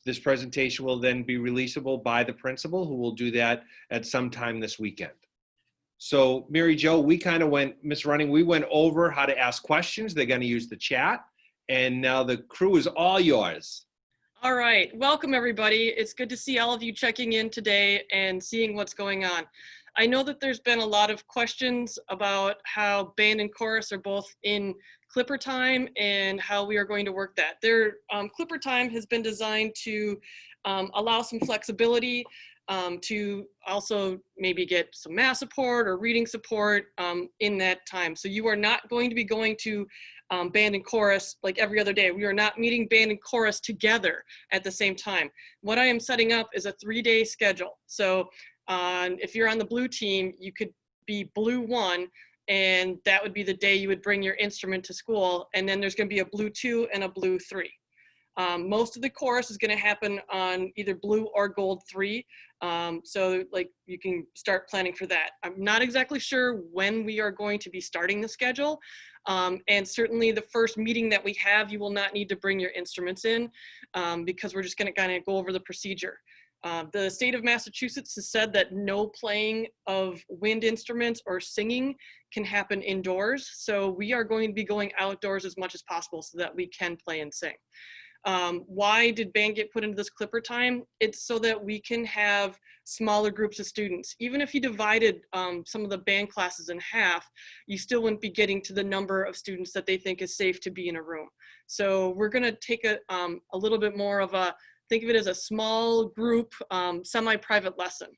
This presentation will then be releasable by the principal, who will do that at some time this weekend. So Mary Jo, we kind of went, Ms. Running, we went over how to ask questions. They're going to use the chat. And now the crew is all yours. All right, welcome everybody. It's good to see all of you checking in today and seeing what's going on. I know that there's been a lot of questions about how band and chorus are both in Clipper time and how we are going to work that. Clipper time has been designed to allow some flexibility, to also maybe get some math support or reading support in that time. So you are not going to be going to band and chorus like every other day. We are not meeting band and chorus together at the same time. What I am setting up is a 3-day schedule. So if you're on the blue team, you could be blue 1, and that would be the day you would bring your instrument to school. And then there's going to be a blue 2 and a blue 3. Most of the chorus is going to happen on either blue or gold 3. So like you can start planning for that. I'm not exactly sure when we are going to be starting the schedule. And certainly the first meeting that we have, you will not need to bring your instruments in because we're just going to kind of go over the procedure. The state of Massachusetts has said that no playing of wind instruments or singing can happen indoors. So we are going to be going outdoors as much as possible so that we can play and sing. Why did band get put into this Clipper time? It's so that we can have smaller groups of students. Even if you divided some of the band classes in half, you still wouldn't be getting to the number of students that they think is safe to be in a room. So we're gonna take a little bit more of a, think of it as a small group, semi-private lesson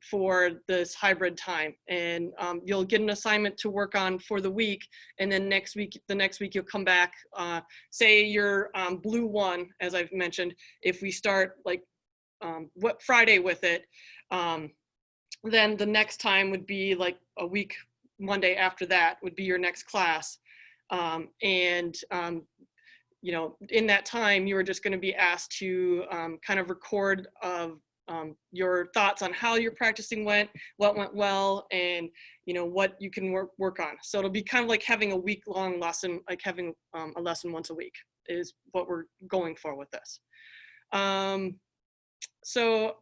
for this hybrid time. And you'll get an assignment to work on for the week. And then the next week you'll come back, say you're blue 1, as I've mentioned. If we start like what Friday with it, then the next time would be like a week, Monday after that would be your next class. You know, in that time, you are just going to be asked to kind of record your thoughts on how your practicing went, what went well, and you know what you can work on. So it'll be kind of like having a week-long lesson, like having a lesson once a week is what we're going for with this. So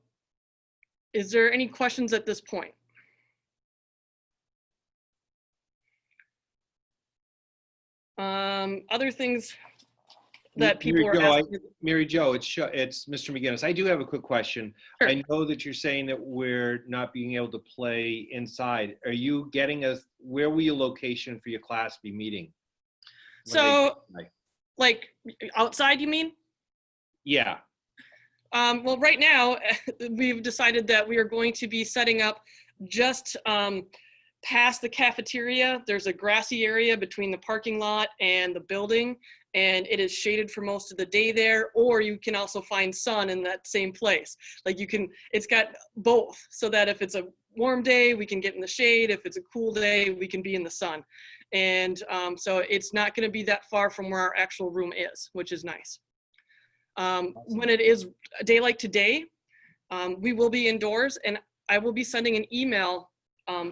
is there any questions at this point? Other things that people are asking. Mary Jo, it's Mr. McGinnis. I do have a quick question. Sure. I know that you're saying that we're not being able to play inside. Are you getting where will your location for your class be meeting? So, like outside, you mean? Yeah. Well, right now, we've decided that we are going to be setting up just past the cafeteria. There's a grassy area between the parking lot and the building, and it is shaded for most of the day there, or you can also find sun in that same place. Like it's got both, so that if it's a warm day, we can get in the shade. If it's a cool day, we can be in the sun. And so it's not gonna be that far from where our actual room is, which is nice. When it is a day like today, we will be indoors, and I will be sending an email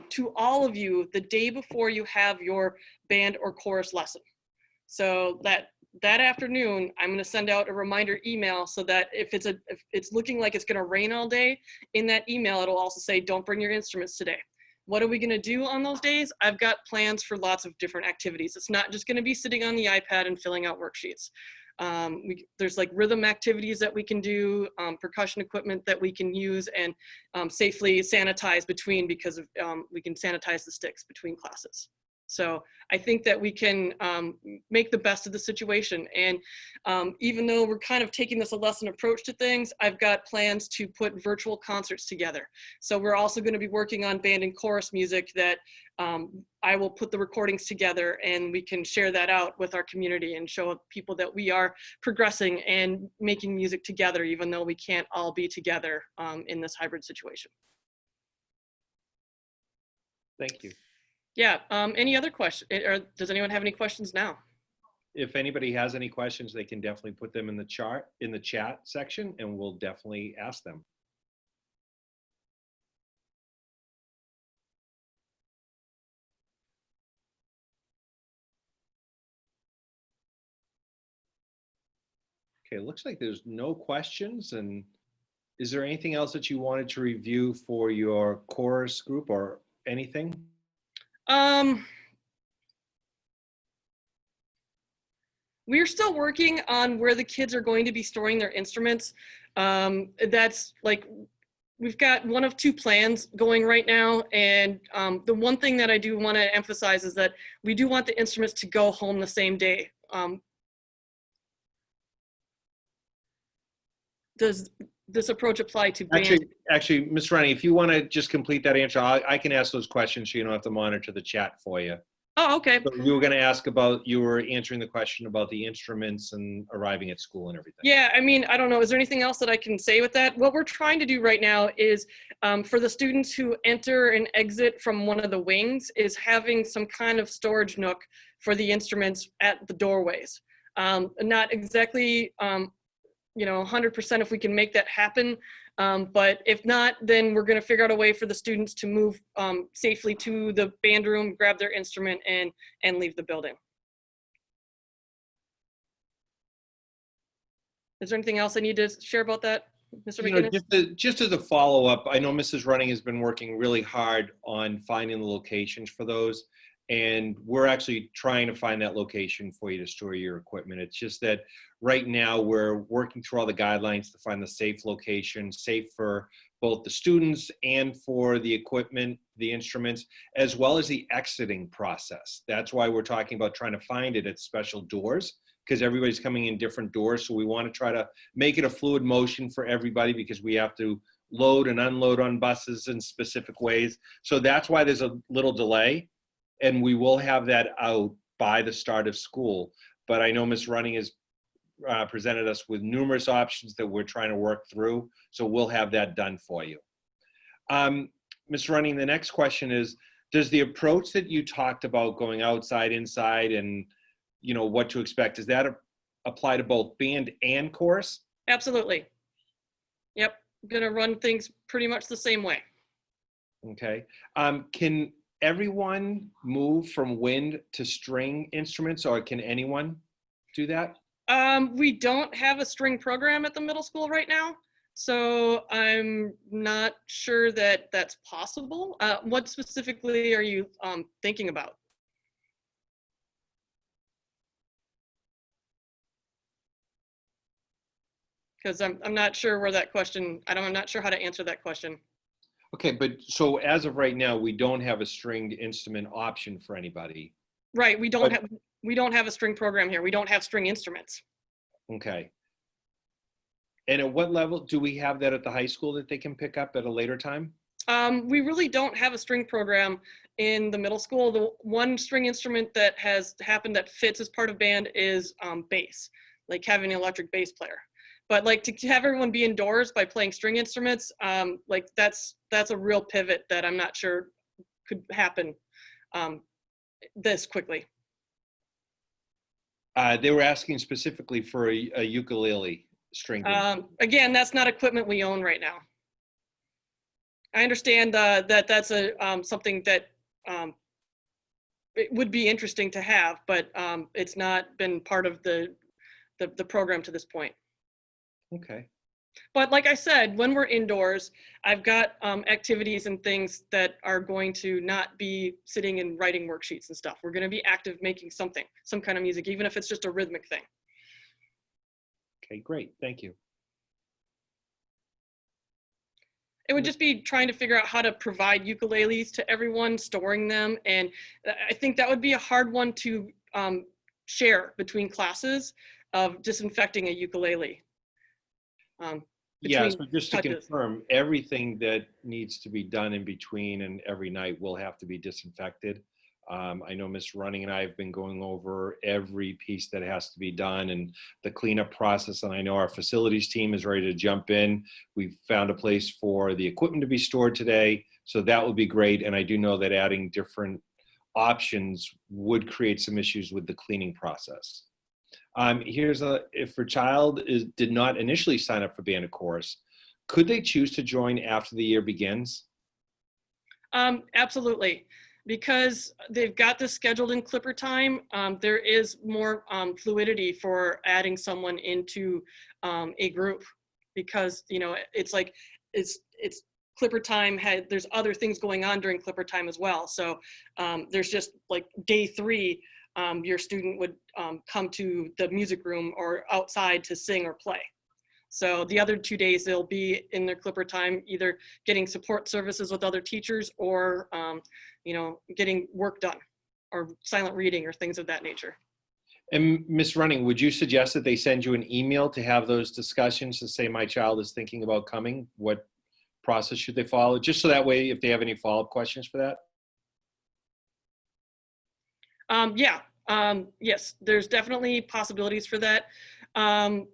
to all of you the day before you have your band or chorus lesson. So that afternoon, I'm going to send out a reminder email so that if it's looking like it's going to rain all day, in that email it'll also say, don't bring your instruments today. What are we going to do on those days? I've got plans for lots of different activities. It's not just going to be sitting on the iPad and filling out worksheets. There's like rhythm activities that we can do, percussion equipment that we can use and safely sanitize between, because of, we can sanitize the sticks between classes. So I think that we can make the best of the situation. And even though we're kind of taking this a lesson approach to things, I've got plans to put virtual concerts together. So we're also going to be working on band and chorus music that I will put the recordings together, and we can share that out with our community and show people that we are progressing and making music together, even though we can't all be together in this hybrid situation. Thank you. Yeah, any other questions, or does anyone have any questions now? If anybody has any questions, they can definitely put them in the chat section, and we'll definitely ask them. Okay, it looks like there's no questions. And is there anything else that you wanted to review for your chorus group or anything? Um, we're still working on where the kids are going to be storing their instruments. That's like, we've got one of two plans going right now. And the one thing that I do want to emphasize is that we do want the instruments to go home the same day. Does this approach apply to band? Actually, Ms. Rennie, if you want to just complete that answer, I can ask those questions so you don't have to monitor the chat for you. Oh, okay. So you were going to ask about, you were answering the question about the instruments and arriving at school and everything. Yeah, I mean, I don't know. Is there anything else that I can say with that? What we're trying to do right now is for the students who enter and exit from one of the wings is having some kind of storage nook for the instruments at the doorways. Not exactly, 100% if we can make that happen. But if not, then we're going to figure out a way for the students to move safely to the band room, grab their instrument, and leave the building. Is there anything else I need to share about that, Mr. McGinnis? Just as a follow-up, I know Mrs. Running has been working really hard on finding the locations for those. And we're actually trying to find that location for you to store your equipment. It's just that right now we're working through all the guidelines to find the safe location, safe for both the students and for the equipment, the instruments, as well as the exiting process. That's why we're talking about trying to find it at special doors, because everybody's coming in different doors. So we want to try to make it a fluid motion for everybody, because we have to load and unload on buses in specific ways. So that's why there's a little delay. And we will have that out by the start of school. But I know Ms. Running has presented us with numerous options that we're trying to work through. So we'll have that done for you. Ms. Running, the next question is, does the approach that you talked about going outside, inside, and what to expect, does that apply to both band and chorus? Absolutely. Yep, I'm gonna run things pretty much the same way. Okay. Can everyone move from wind to string instruments, or can anyone do that? We don't have a string program at the middle school right now, so I'm not sure that that's possible. What specifically are you thinking about? Because I'm not sure where that question, I'm not sure how to answer that question. Okay, but so as of right now, we don't have a stringed instrument option for anybody. Right, we don't have a string program here. We don't have string instruments. Okay. And at what level do we have that at the high school that they can pick up at a later time? We really don't have a string program in the middle school. The one string instrument that has happened that fits as part of band is bass, like having an electric bass player. But like to have everyone be indoors by playing string instruments, like that's a real pivot that I'm not sure could happen this quickly. They were asking specifically for a ukulele string. Again, that's not equipment we own right now. I understand that that's a something that it would be interesting to have, but it's not been part of the program to this point. Okay. But like I said, when we're indoors, I've got activities and things that are going to not be sitting and writing worksheets and stuff. We're going to be active making something, some kind of music, even if it's just a rhythmic thing. Okay, great. Thank you. It would just be trying to figure out how to provide ukuleles to everyone, storing them. And I think that would be a hard one to share between classes, of disinfecting a ukulele. Yeah, so just to confirm, everything that needs to be done in between and every night will have to be disinfected. I know Ms. Running and I have been going over every piece that has to be done and the cleanup process, and I know our facilities team is ready to jump in. We've found a place for the equipment to be stored today, so that would be great. And I do know that adding different options would create some issues with the cleaning process. If a child did not initially sign up for band or chorus, could they choose to join after the year begins? Absolutely. because they've got this scheduled in Clipper time, there is more fluidity for adding someone into a group, because it's like it's Clipper time there's other things going on during Clipper time as well. So there's just like day 3, your student would come to the music room or outside to sing or play. So the other 2 days, they'll be in their Clipper time, either getting support services with other teachers or, getting work done or silent reading or things of that nature. And Ms. Running, would you suggest that they send you an email to have those discussions to say my child is thinking about coming? What process should they follow? Just so that way, if they have any follow-up questions for that? Yes, there's definitely possibilities for that. Can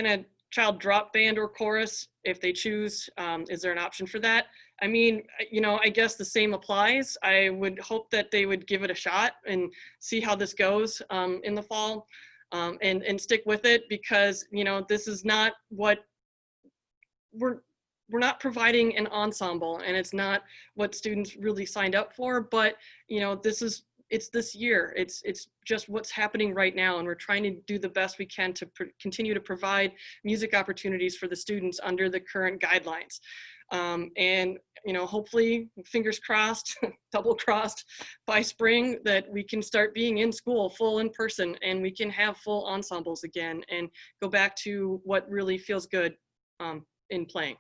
a child drop band or chorus if they choose? Is there an option for that? I mean, I guess the same applies. I would hope that they would give it a shot and see how this goes in the fall, and stick with it, because, this is not what we're not providing an ensemble, and it's not what students really signed up for, but, it's this year. It's just what's happening right now, and we're trying to do the best we can to continue to provide music opportunities for the students under the current guidelines. And hopefully, fingers crossed, double crossed, by spring that we can start being in school full in person, and we can have full ensembles again and go back to what really feels good in playing.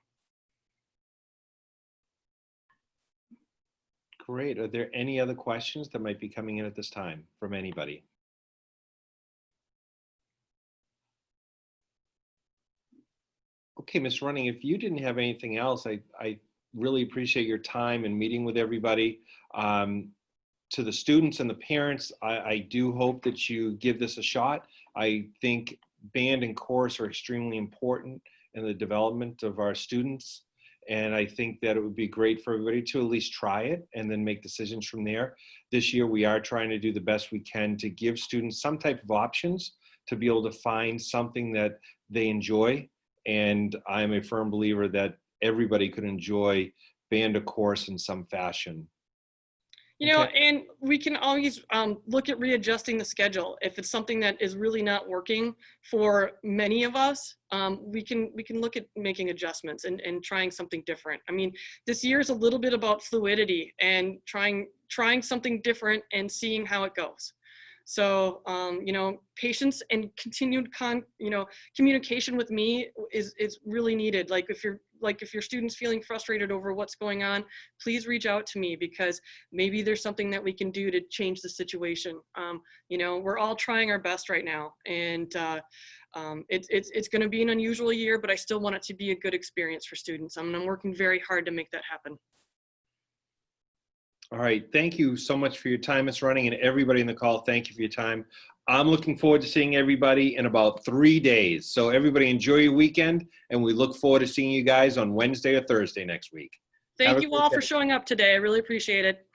Great. Are there any other questions that might be coming in at this time from anybody? Okay, Ms. Running, if you didn't have anything else, I really appreciate your time and meeting with everybody. To the students and the parents, I do hope that you give this a shot. I think band and chorus are extremely important in the development of our students. And I think that it would be great for everybody to at least try it and then make decisions from there. This year, we are trying to do the best we can to give students some type of options to be able to find something that they enjoy. And I'm a firm believer that everybody could enjoy band or chorus in some fashion. And we can always look at readjusting the schedule. If it's something that is really not working for many of us, we can look at making adjustments and trying something different. I mean, this year is a little bit about fluidity and trying something different and seeing how it goes. So, patience and continued communication with me is really needed. Like if your student's feeling frustrated over what's going on, please reach out to me, because maybe there's something that we can do to change the situation. We're all trying our best right now, and it's going to be an unusual year, but I still want it to be a good experience for students. I'm working very hard to make that happen. All right. Thank you so much for your time, Ms. Running, and everybody in the call. Thank you for your time. I'm looking forward to seeing everybody in about 3 days. So everybody enjoy your weekend, and we look forward to seeing you guys on Wednesday or Thursday next week. Thank you all for showing up today. I really appreciate it.